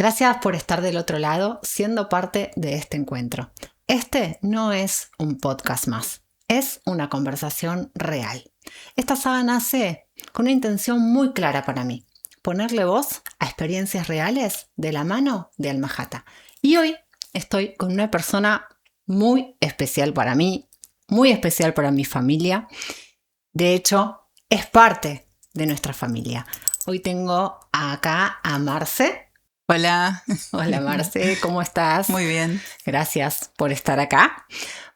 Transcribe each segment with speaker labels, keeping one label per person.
Speaker 1: Gracias por estar del otro lado, siendo parte de este encuentro. Este no es un podcast más, es una conversación real. Esta saga nace con una intención muy clara para mí, ponerle voz a experiencias reales de la mano de Alma Jata. Y hoy estoy con una persona muy especial para mí, muy especial para mi familia. De hecho, es parte de nuestra familia. Hoy tengo acá a Marce.
Speaker 2: Hola.
Speaker 1: Hola Marce, ¿cómo estás?
Speaker 2: Muy bien.
Speaker 1: Gracias por estar acá.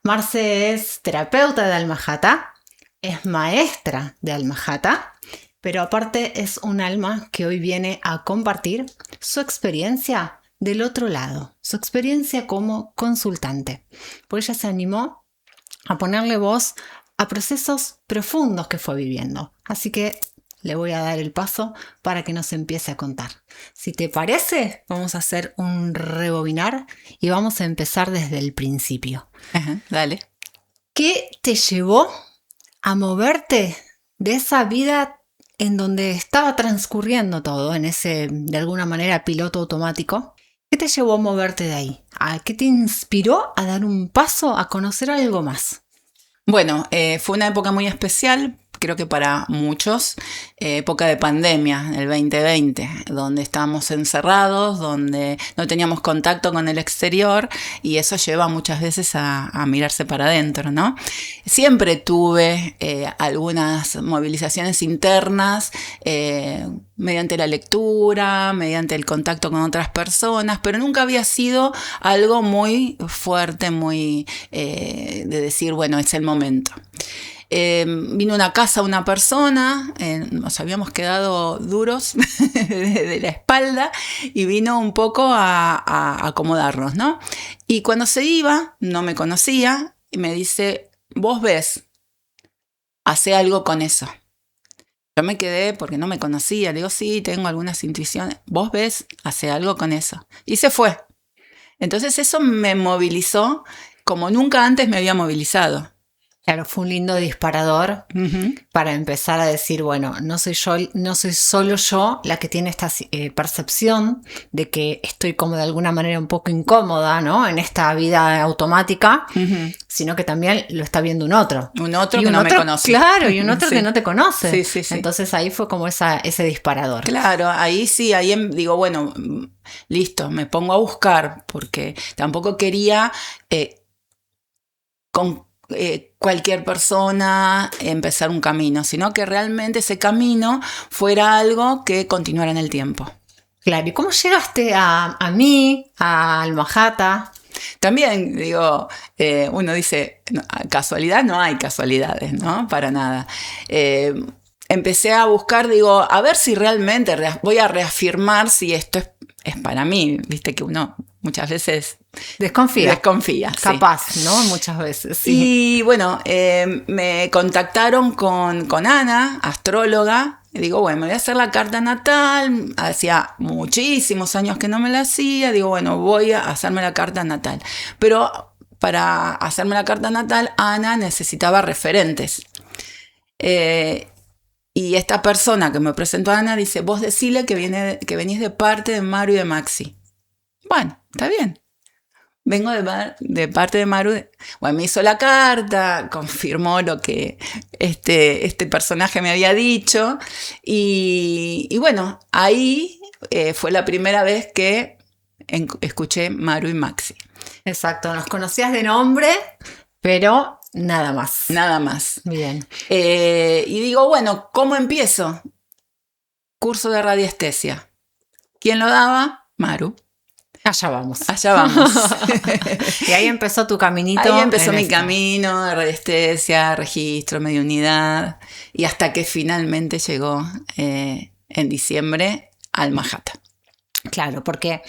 Speaker 1: Marce es terapeuta de Alma Jata, es maestra de Alma Jata, pero aparte es un alma que hoy viene a compartir su experiencia del otro lado, su experiencia como consultante. Porque ella se animó a ponerle voz a procesos profundos que fue viviendo. Así que le voy a dar el paso para que nos empiece a contar. Si te parece, vamos a hacer un rebobinar y vamos a empezar desde el principio.
Speaker 2: Ajá, dale.
Speaker 1: ¿Qué te llevó a moverte de esa vida en donde estaba transcurriendo todo, en ese, de alguna manera, piloto automático? ¿Qué te llevó a moverte de ahí? ¿Qué te inspiró a dar un paso a conocer algo más?
Speaker 2: Bueno, fue una época muy especial, creo que para muchos, época de pandemia, el 2020, donde estábamos encerrados, donde no teníamos contacto con el exterior y eso lleva muchas veces a mirarse para adentro, ¿no? Siempre tuve algunas movilizaciones internas mediante la lectura, mediante el contacto con otras personas, pero nunca había sido algo muy fuerte, muy de decir, bueno, es el momento. Vino a una casa una persona, nos habíamos quedado duros de la espalda y vino un poco a acomodarnos, ¿no? Y cuando se iba, no me conocía y me dice, ¿vos ves? Hacé algo con eso. Yo me quedé porque no me conocía, le digo, sí, tengo algunas intuiciones. ¿Vos ves? Hacé algo con eso. Y se fue. Entonces eso me movilizó como nunca antes me había movilizado.
Speaker 1: Claro, fue un lindo disparador para empezar a decir, bueno, no soy solo yo la que tiene esta percepción de que estoy como de alguna manera un poco incómoda, ¿no? En esta vida automática, sino que también lo está viendo un otro.
Speaker 2: Un otro que no me conoce.
Speaker 1: Claro, y un otro que no te conoce.
Speaker 2: Sí.
Speaker 1: Entonces ahí fue como ese disparador.
Speaker 2: Claro, ahí sí, digo, bueno, listo, me pongo a buscar, porque tampoco quería con cualquier persona empezar un camino, sino que realmente ese camino fuera algo que continuara en el tiempo.
Speaker 1: Claro, ¿y cómo llegaste a mí, a Alma Jata?
Speaker 2: También, digo, uno dice, no, casualidad, no hay casualidades, ¿no? Para nada. Empecé a buscar, digo, a ver si realmente voy a reafirmar si esto es para mí. Viste que uno muchas veces desconfía.
Speaker 1: Capaz, sí. ¿No? Muchas veces, sí.
Speaker 2: Y bueno, me contactaron con Ana, astróloga. Y digo, bueno, me voy a hacer la carta natal. Hacía muchísimos años que no me la hacía. Digo, bueno, voy a hacerme la carta natal. Pero para hacerme la carta natal, Ana necesitaba referentes. Y esta persona que me presentó a Ana dice, vos decile que venís de parte de Maru y de Maxi. Bueno, está bien. Vengo de parte de Maru. Bueno, me hizo la carta, confirmó lo que este personaje me había dicho. Y bueno, ahí fue la primera vez que escuché Maru y Maxi.
Speaker 1: Exacto, nos conocías de nombre, pero nada más.
Speaker 2: Nada más.
Speaker 1: Bien.
Speaker 2: Y digo, bueno, ¿cómo empiezo? Curso de radiestesia. ¿Quién lo daba? Maru.
Speaker 1: Allá vamos. Y ahí empezó tu caminito.
Speaker 2: Ahí empezó mi camino de radiestesia, registro, mediunidad, y hasta que finalmente llegó en diciembre Alma Jata.
Speaker 1: Claro, porque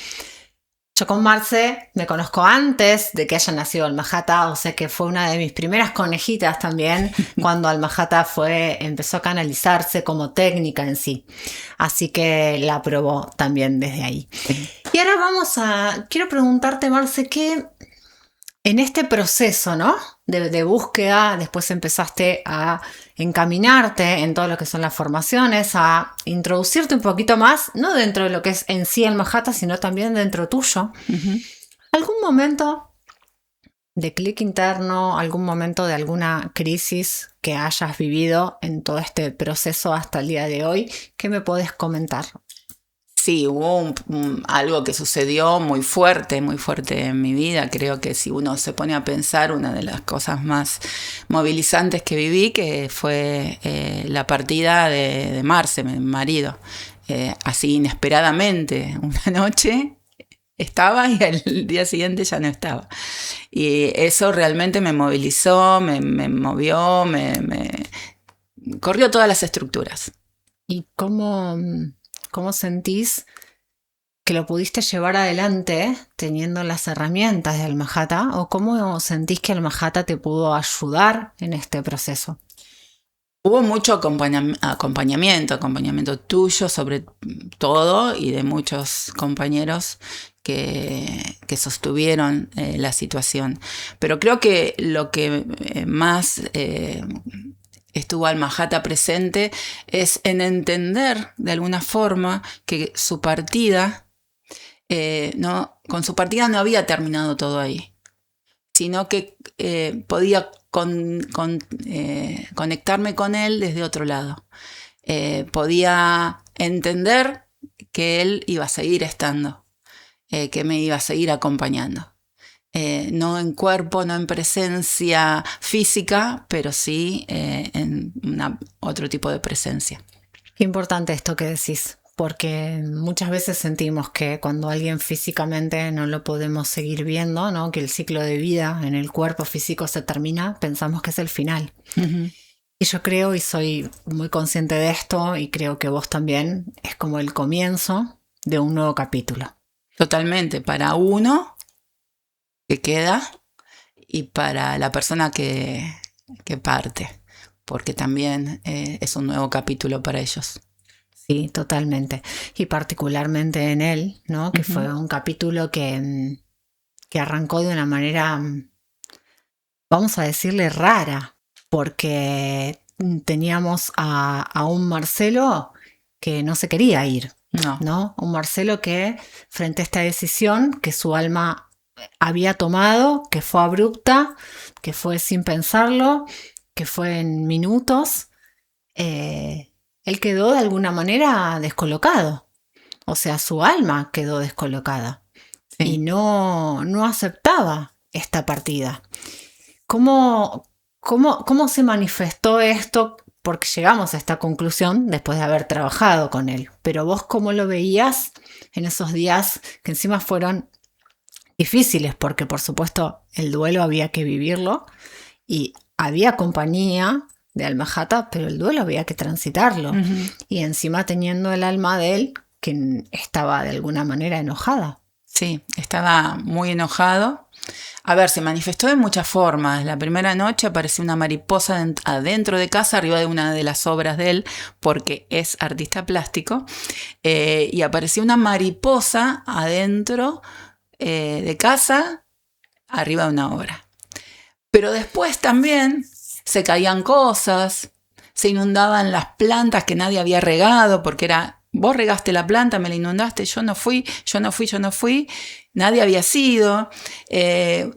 Speaker 1: yo con Marce me conozco antes de que haya nacido Alma Jata, o sea que fue una de mis primeras conejitas también cuando Alma Jata empezó a canalizarse como técnica en sí. Así que la probó también desde ahí. Y ahora quiero preguntarte, Marce, ¿qué en este proceso, ¿no? de búsqueda, después empezaste a encaminarte en todo lo que son las formaciones, a introducirte un poquito más, no dentro de lo que es en sí Alma Jata, sino también dentro tuyo. ¿Algún momento de clic interno, algún momento de alguna crisis que hayas vivido en todo este proceso hasta el día de hoy? ¿Qué me podés comentar?
Speaker 2: Sí, hubo algo que sucedió muy fuerte en mi vida. Creo que si uno se pone a pensar, una de las cosas más movilizantes que viví, que fue la partida de Marce, mi marido. Así inesperadamente, una noche estaba y al día siguiente ya no estaba. Y eso realmente me movilizó, me movió, me corrió todas las estructuras.
Speaker 1: ¿Y cómo sentís que lo pudiste llevar adelante teniendo las herramientas de Alma Jata? ¿O cómo sentís que Alma Jata te pudo ayudar en este proceso?
Speaker 2: Hubo mucho acompañamiento tuyo sobre todo y de muchos compañeros que sostuvieron la situación. Pero creo que lo que más estuvo Alma Jata presente es en entender de alguna forma que su partida, con su partida no había terminado todo ahí, sino que podía conectarme con él desde otro lado. Podía entender que él iba a seguir estando, que me iba a seguir acompañando. No en cuerpo, no en presencia física, pero sí en otro tipo de presencia.
Speaker 1: Qué importante esto que decís, porque muchas veces sentimos que cuando alguien físicamente no lo podemos seguir viendo, ¿no? Que el ciclo de vida en el cuerpo físico se termina, pensamos que es el final. Y yo creo, y soy muy consciente de esto, y creo que vos también, es como el comienzo de un nuevo capítulo.
Speaker 2: Totalmente, para uno que queda y para la persona que parte, porque también es un nuevo capítulo para ellos.
Speaker 1: Sí, totalmente. Y particularmente en él, ¿no? Que fue un capítulo que arrancó de una manera, vamos a decirle, rara, porque teníamos a un Marcelo que no se quería ir, ¿no? Un Marcelo que, frente a esta decisión que su alma había tomado, que fue abrupta, que fue sin pensarlo, que fue en minutos, él quedó de alguna manera descolocado. O sea, su alma quedó descolocada. Sí. Y no aceptaba esta partida. ¿Cómo se manifestó esto? Porque llegamos a esta conclusión después de haber trabajado con él. Pero vos, ¿cómo lo veías en esos días que encima fueron difíciles? Porque por supuesto el duelo había que vivirlo y había compañía de Alma Jata, pero el duelo había que transitarlo. Y encima teniendo el alma de él que estaba de alguna manera enojada.
Speaker 2: Sí, estaba muy enojado. A ver, se manifestó de muchas formas. La primera noche apareció una mariposa adentro de casa, arriba de una de las obras de él, porque es artista plástico, y apareció una mariposa adentro de casa, arriba de una obra. Pero después también se caían cosas, se inundaban las plantas que nadie había regado, porque era, vos regaste la planta, me la inundaste, yo no fui, nadie había sido.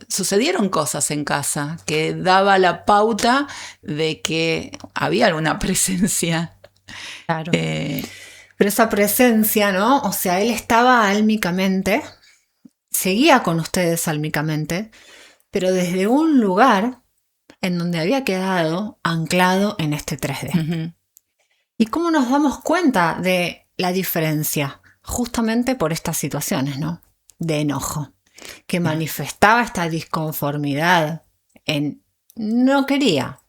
Speaker 2: Sucedieron cosas en casa que daba la pauta de que había alguna presencia.
Speaker 1: Claro. Pero esa presencia, ¿no? O sea, él estaba álmicamente, seguía con ustedes álmicamente, pero desde un lugar en donde había quedado anclado en este 3D. ¿Y cómo nos damos cuenta de la diferencia? Justamente por estas situaciones, ¿no? De enojo, que manifestaba esta disconformidad en no quería,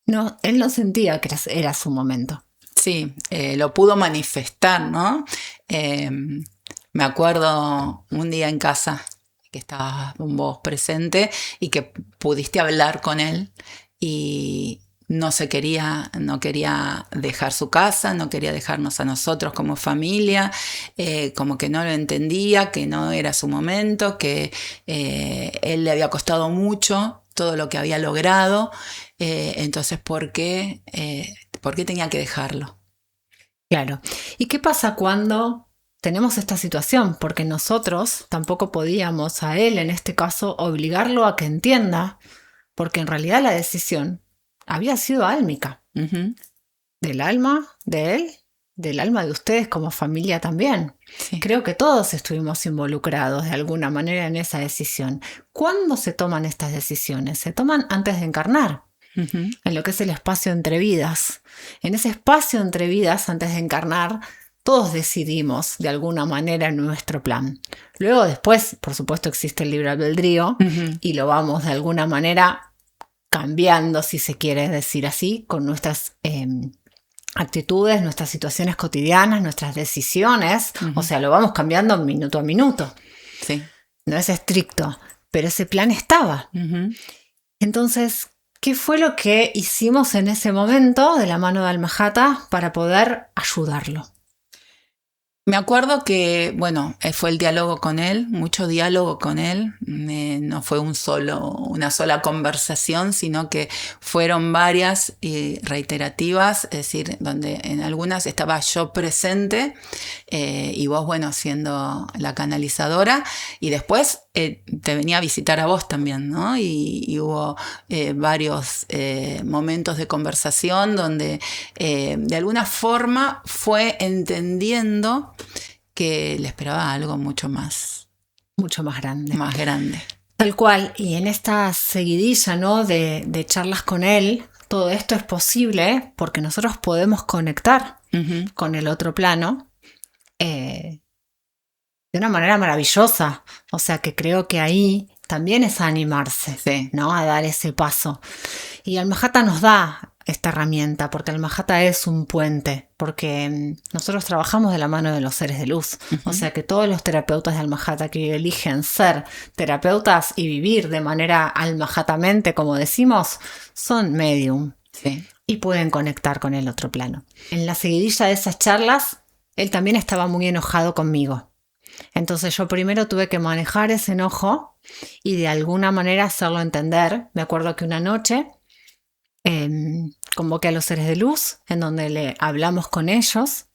Speaker 1: no, él no sentía que era su momento.
Speaker 2: Sí, lo pudo manifestar, ¿no? Me acuerdo un día en casa que estabas vos presente y que pudiste hablar con él y no quería dejar su casa, no quería dejarnos a nosotros como familia, como que no lo entendía, que no era su momento, que él le había costado mucho todo lo que había logrado Entonces, ¿por qué tenía que dejarlo?
Speaker 1: Claro. ¿Y qué pasa cuando tenemos esta situación? Porque nosotros tampoco podíamos a él, en este caso, obligarlo a que entienda, porque en realidad la decisión había sido álmica,
Speaker 2: Uh-huh.
Speaker 1: del alma de él, del alma de ustedes como familia también.
Speaker 2: Sí.
Speaker 1: Creo que todos estuvimos involucrados de alguna manera en esa decisión. ¿Cuándo se toman estas decisiones? Se toman antes de encarnar.
Speaker 2: Uh-huh.
Speaker 1: En lo que es el espacio entre vidas. En ese espacio entre vidas, antes de encarnar, todos decidimos de alguna manera nuestro plan. Luego después, por supuesto, existe el libre albedrío
Speaker 2: Uh-huh.
Speaker 1: y lo vamos de alguna manera cambiando, si se quiere decir así, con nuestras actitudes, nuestras situaciones cotidianas, nuestras decisiones.
Speaker 2: Uh-huh.
Speaker 1: O sea, lo vamos cambiando minuto a minuto.
Speaker 2: Sí.
Speaker 1: No es estricto, pero ese plan estaba.
Speaker 2: Uh-huh.
Speaker 1: Entonces, ¿qué fue lo que hicimos en ese momento de la mano de Almajata para poder ayudarlo?
Speaker 2: Me acuerdo que, bueno, fue el diálogo con él, mucho diálogo con él. No fue una sola conversación, sino que fueron varias y reiterativas, es decir, donde en algunas estaba yo presente y vos, bueno, siendo la canalizadora, y después te venía a visitar a vos también, ¿no? Y hubo varios momentos de conversación donde de alguna forma fue entendiendo que le esperaba algo mucho más
Speaker 1: grande.
Speaker 2: Más grande.
Speaker 1: Tal cual, y en esta seguidilla, ¿no? de charlas con él, todo esto es posible porque nosotros podemos conectar
Speaker 2: Uh-huh.
Speaker 1: con el otro plano de una manera maravillosa. O sea que creo que ahí también es animarse,
Speaker 2: sí,
Speaker 1: ¿no? A dar ese paso. Y Almajata nos da esta herramienta, porque Almajata es un puente, porque nosotros trabajamos de la mano de los seres de luz. Uh-huh. O sea que todos los terapeutas de Almajata que eligen ser terapeutas y vivir de manera almajatamente, como decimos, son medium.
Speaker 2: Sí.
Speaker 1: Y pueden conectar con el otro plano. En la seguidilla de esas charlas, él también estaba muy enojado conmigo. Entonces yo primero tuve que manejar ese enojo y de alguna manera hacerlo entender. Me acuerdo que una noche convoqué a los seres de luz, en donde le hablamos con ellos,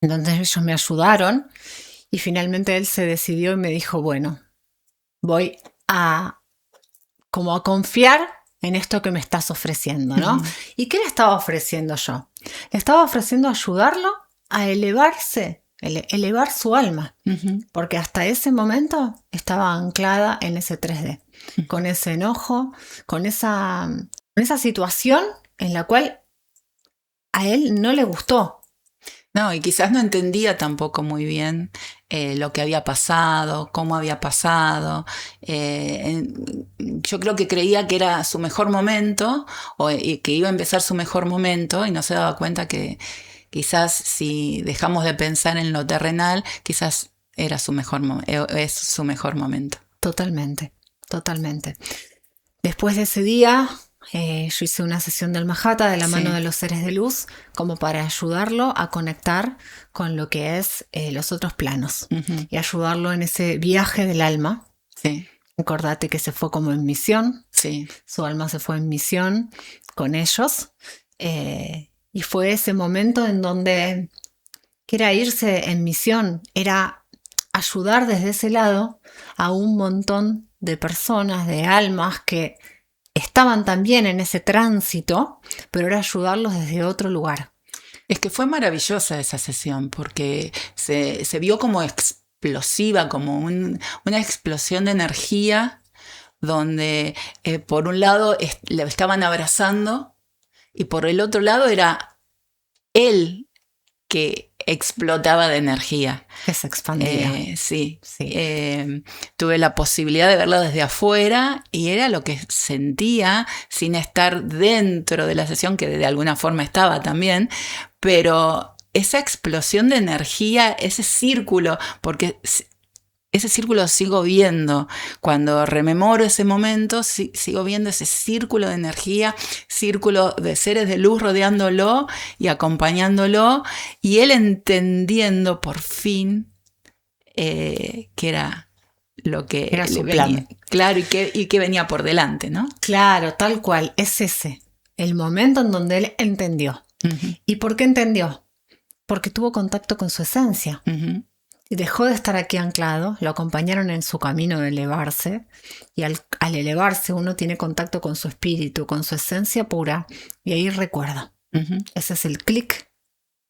Speaker 1: en donde ellos me ayudaron y finalmente él se decidió y me dijo, bueno, voy a confiar en esto que me estás ofreciendo, ¿no? Uh-huh. ¿Y qué le estaba ofreciendo yo? Le estaba ofreciendo ayudarlo a elevarse, elevar su alma, uh-huh. Porque hasta ese momento estaba anclada en ese 3D, uh-huh. Con ese enojo, con esa situación en la cual a él no le gustó.
Speaker 2: No, y quizás no entendía tampoco muy bien lo que había pasado, cómo había pasado. Yo creo que creía que era su mejor momento o que iba a empezar su mejor momento y no se daba cuenta que quizás si dejamos de pensar en lo terrenal, quizás es su mejor momento.
Speaker 1: Totalmente, totalmente. Después de ese día, yo hice una sesión de Almajata de la mano de los seres de luz como para ayudarlo a conectar con lo que es los otros planos, uh-huh. Y ayudarlo en ese viaje del alma.
Speaker 2: Sí.
Speaker 1: Acordate que se fue como en misión.
Speaker 2: Sí.
Speaker 1: Su alma se fue en misión con ellos. Y fue ese momento en donde que era irse en misión, era ayudar desde ese lado a un montón de personas, de almas que estaban también en ese tránsito, pero era ayudarlos desde otro lugar.
Speaker 2: Es que fue maravillosa esa sesión porque se vio como explosiva, como una explosión de energía donde por un lado le estaban abrazando y por el otro lado era él que explotaba de energía.
Speaker 1: Que se expandía.
Speaker 2: Sí. Tuve la posibilidad de verlo desde afuera y era lo que sentía sin estar dentro de la sesión, que de alguna forma estaba también, pero esa explosión de energía, ese círculo, porque ese círculo sigo viendo, cuando rememoro ese momento, sigo viendo ese círculo de energía, círculo de seres de luz rodeándolo y acompañándolo, y él entendiendo por fin que era lo que
Speaker 1: era su plan.
Speaker 2: Claro, y qué venía por delante, ¿no?
Speaker 1: Claro, tal cual, es ese, el momento en donde él entendió.
Speaker 2: Uh-huh.
Speaker 1: ¿Y por qué entendió? Porque tuvo contacto con su esencia.
Speaker 2: Uh-huh.
Speaker 1: Y dejó de estar aquí anclado, lo acompañaron en su camino de elevarse, y al elevarse uno tiene contacto con su espíritu, con su esencia pura, y ahí recuerda.
Speaker 2: Uh-huh.
Speaker 1: Ese es el clic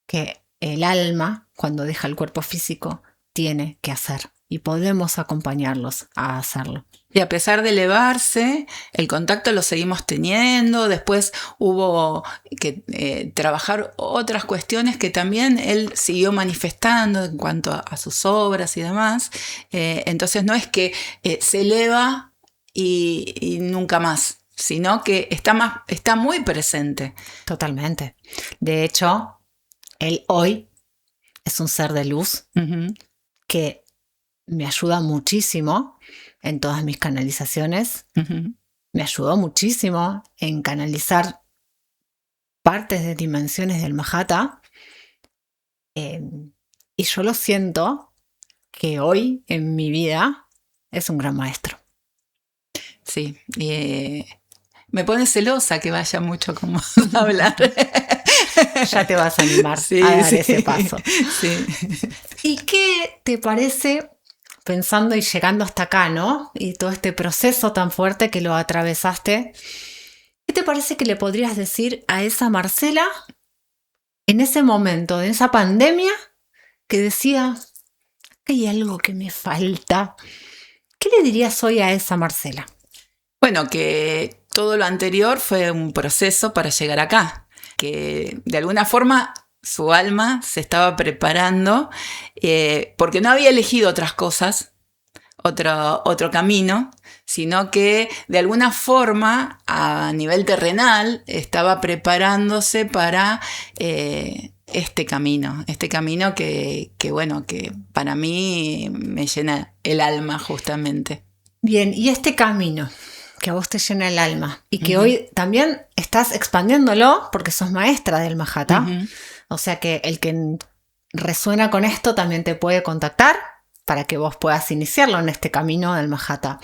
Speaker 1: que el alma, cuando deja el cuerpo físico, tiene que hacer. Y podemos acompañarlos a hacerlo.
Speaker 2: Y a pesar de elevarse, el contacto lo seguimos teniendo. Después hubo que trabajar otras cuestiones que también él siguió manifestando en cuanto a sus obras y demás. Entonces no es que se eleva y nunca más, sino que está muy presente.
Speaker 1: Totalmente. De hecho, él hoy es un ser de luz
Speaker 2: Uh-huh.
Speaker 1: que me ayuda muchísimo en todas mis canalizaciones.
Speaker 2: Uh-huh.
Speaker 1: Me ayudó muchísimo en canalizar partes de dimensiones del Mahata. Y yo lo siento que hoy en mi vida es un gran maestro.
Speaker 2: Sí, me pone celosa que vaya mucho como a hablar.
Speaker 1: Ya te vas a animar
Speaker 2: Sí,
Speaker 1: a dar
Speaker 2: sí,
Speaker 1: ese paso.
Speaker 2: Sí.
Speaker 1: ¿Y qué te parece, pensando y llegando hasta acá, ¿no? Y todo este proceso tan fuerte que lo atravesaste, ¿qué te parece que le podrías decir a esa Marcela en ese momento, en esa pandemia, que decía, hay algo que me falta? ¿Qué le dirías hoy a esa Marcela?
Speaker 2: Bueno, que todo lo anterior fue un proceso para llegar acá, que de alguna forma su alma se estaba preparando porque no había elegido otras cosas, otro camino, sino que de alguna forma a nivel terrenal estaba preparándose para este camino que bueno, que para mí me llena el alma justamente.
Speaker 1: Bien, y este camino que a vos te llena el alma y que hoy también estás expandiéndolo porque sos maestra del Mahata, o sea que el que resuena con esto también te puede contactar para que vos puedas iniciarlo en este camino del Mahata.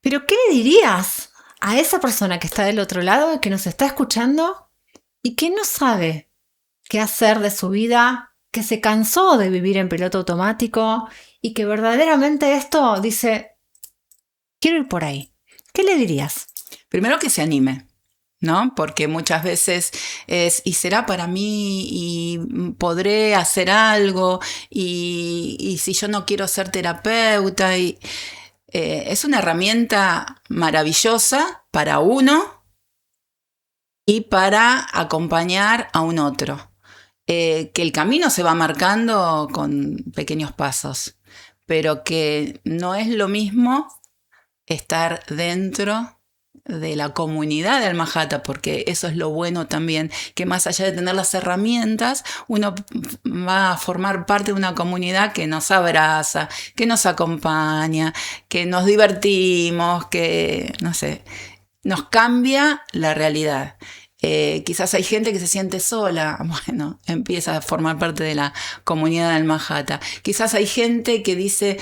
Speaker 1: Pero ¿qué le dirías a esa persona que está del otro lado, que nos está escuchando y que no sabe qué hacer de su vida, que se cansó de vivir en piloto automático y que verdaderamente esto dice, quiero ir por ahí? ¿Qué le dirías?
Speaker 2: Primero que se anime, ¿no? Porque muchas veces ¿y será para mí? ¿Y podré hacer algo? ¿Y si yo no quiero ser terapeuta? Es una herramienta maravillosa para uno y para acompañar a un otro. Que el camino se va marcando con pequeños pasos, pero que no es lo mismo estar dentro de la comunidad del Mahata, porque eso es lo bueno también, que más allá de tener las herramientas, uno va a formar parte de una comunidad que nos abraza, que nos acompaña, que nos divertimos, que, no sé, nos cambia la realidad. Quizás hay gente que se siente sola, bueno, empieza a formar parte de la comunidad del Mahata. Quizás hay gente que dice,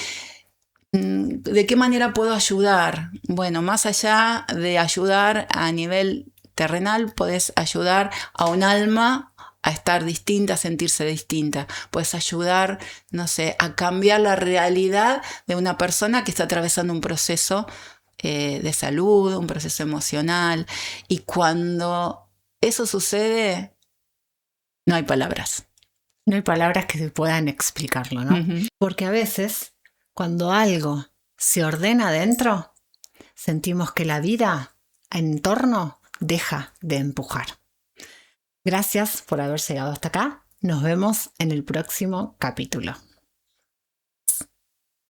Speaker 2: ¿de qué manera puedo ayudar? Bueno, más allá de ayudar a nivel terrenal, podés ayudar a un alma a estar distinta, a sentirse distinta. Puedes ayudar, no sé, a cambiar la realidad de una persona que está atravesando un proceso de salud, un proceso emocional. Y cuando eso sucede, no hay palabras.
Speaker 1: No hay palabras que se puedan explicarlo, ¿no?
Speaker 2: Uh-huh.
Speaker 1: Porque a veces, cuando algo se ordena adentro, sentimos que la vida en torno deja de empujar. Gracias por haber llegado hasta acá. Nos vemos en el próximo capítulo.